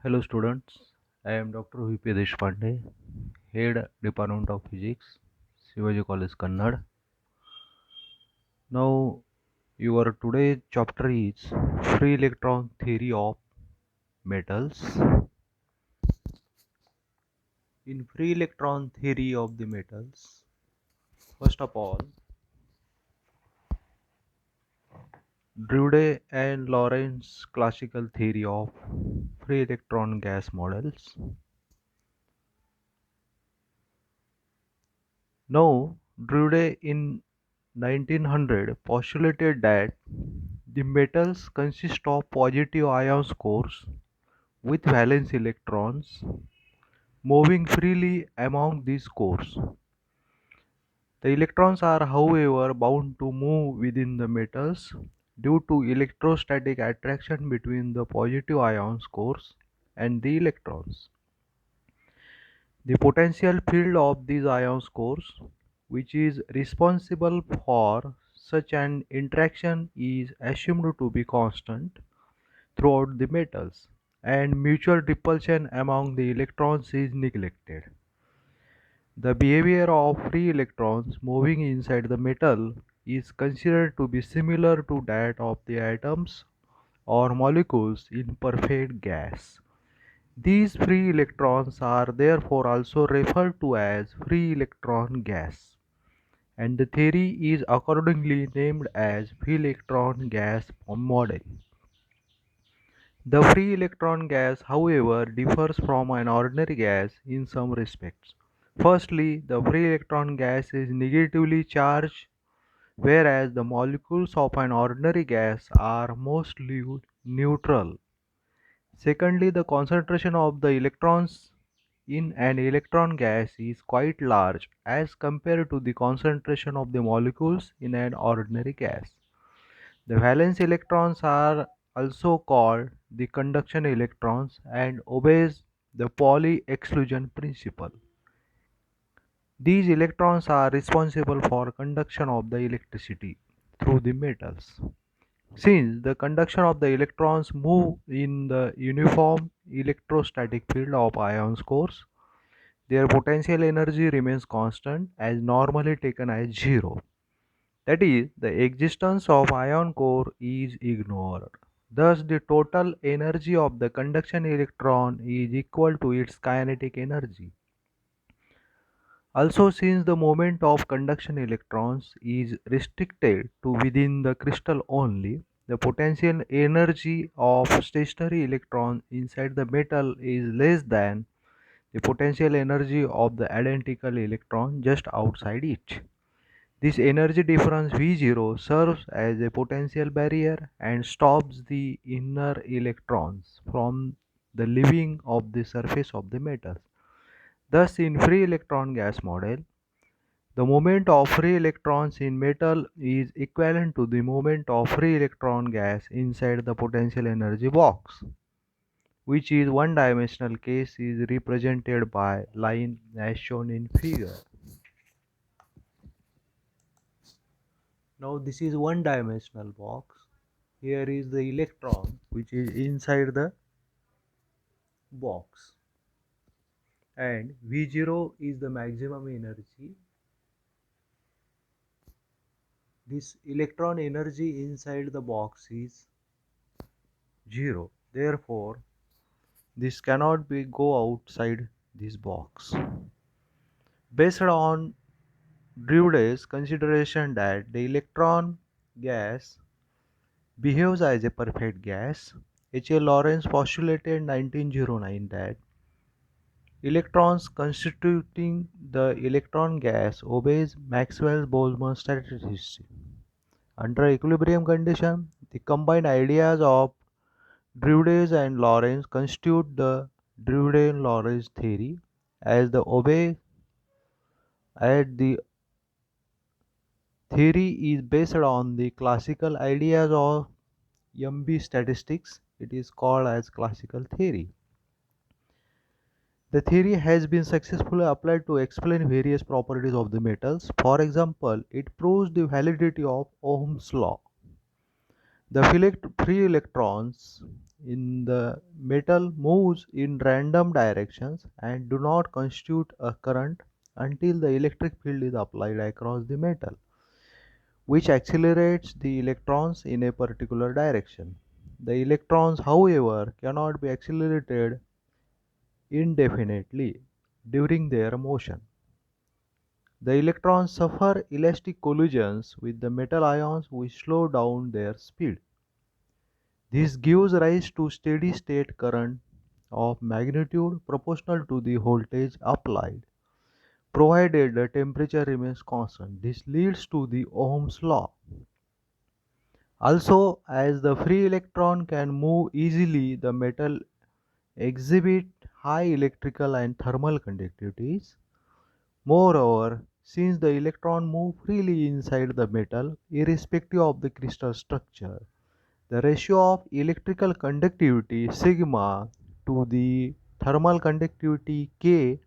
Hello students, I am Dr. V.P. Deshpande, Head Department of Physics, Shivaji College Kannad. Now your today's chapter is Free Electron Theory of Metals. In free electron theory of the metals, first of all, Drude and Lorentz classical theory of free electron gas models. Now, Drude in 1900 postulated that the metals consist of positive ion cores with valence electrons moving freely among these cores. The electrons are, however, bound to move within the metals due to electrostatic attraction between the positive ion cores and the electrons. The potential field of these ion cores, which is responsible for such an interaction, is assumed to be constant throughout the metals, and mutual repulsion among the electrons is neglected. The behavior of free electrons moving inside the metal is considered to be similar to that of the atoms or molecules in perfect gas. These free electrons are therefore also referred to as free electron gas, and the theory is accordingly named as free electron gas model. The free electron gas, however, differs from an ordinary gas in some respects. Firstly, the free electron gas is negatively charged, whereas the molecules of an ordinary gas are mostly neutral. Secondly, the concentration of the electrons in an electron gas is quite large as compared to the concentration of the molecules in an ordinary gas. The valence electrons are also called the conduction electrons and obeys the Pauli exclusion principle. These electrons are responsible for conduction of the electricity through the metals. Since the conduction of the electrons move in the uniform electrostatic field of ion cores, their potential energy remains constant as normally taken as zero. That is, the existence of ion core is ignored. Thus, the total energy of the conduction electron is equal to its kinetic energy. Also, since the moment of conduction electrons is restricted to within the crystal only, the potential energy of stationary electron inside the metal is less than the potential energy of the identical electron just outside it. This energy difference V0 serves as a potential barrier and stops the inner electrons from the leaving of the surface of the metal. Thus, in free electron gas model, the moment of free electrons in metal is equivalent to the moment of free electron gas inside the potential energy box, which is one-dimensional case is represented by line as shown in figure. Now this is one-dimensional box. Here is the electron which is inside the box, and V0 is the maximum energy. This electron energy inside the box is 0. Therefore, this cannot be go outside this box. Based on Drude's consideration that the electron gas behaves as a perfect gas, H. A. Lawrence postulated in 1909 that electrons constituting the electron gas obeys Maxwell-Boltzmann statistics. Under equilibrium condition, the combined ideas of Drude and Lorentz constitute the Drude-Lorentz theory, as the obey at the theory is based on the classical ideas of Yambi statistics. It is called as classical theory. The theory has been successfully applied to explain various properties of the metals. For example, it proves the validity of Ohm's law. The free electrons in the metal moves in random directions and do not constitute a current until the electric field is applied across the metal, which accelerates the electrons in a particular direction. The electrons, however, cannot be accelerated indefinitely during their motion. The electrons suffer elastic collisions with the metal ions which slow down their speed. This gives rise to steady-state current of magnitude proportional to the voltage applied, provided the temperature remains constant. This leads to the Ohm's law. Also, as the free electron can move easily, the metal exhibit high electrical and thermal conductivities. Moreover, since the electron move freely inside the metal, irrespective of the crystal structure, the ratio of electrical conductivity sigma to the thermal conductivity K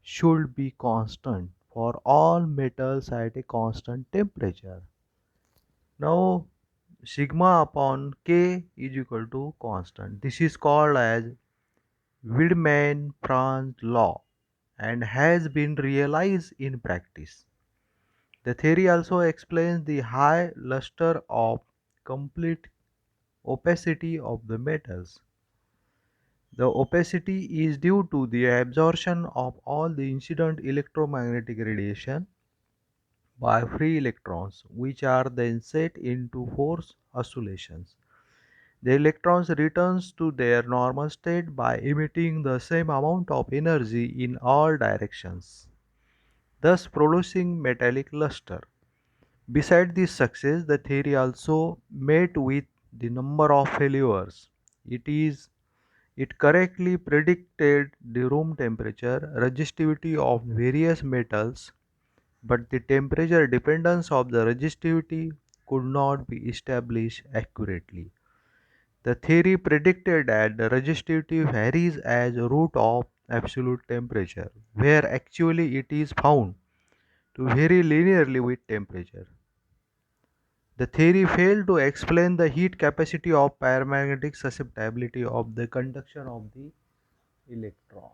should be constant for all metals at a constant temperature. Now, sigma upon K is equal to constant. This is called as Widman-Franz law and has been realized in practice. The theory also explains the high luster of complete opacity of the metals. The opacity is due to the absorption of all the incident electromagnetic radiation by free electrons, which are then set into force oscillations. The electrons returns to their normal state by emitting the same amount of energy in all directions, thus producing metallic luster. Beside this success, the theory also met with the number of failures. It correctly predicted the room temperature, resistivity of various metals, but the temperature dependence of the resistivity could not be established accurately. The theory predicted that the resistivity varies as root of absolute temperature, where actually it is found to vary linearly with temperature. The theory failed to explain the heat capacity of paramagnetic susceptibility of the conduction of the electron.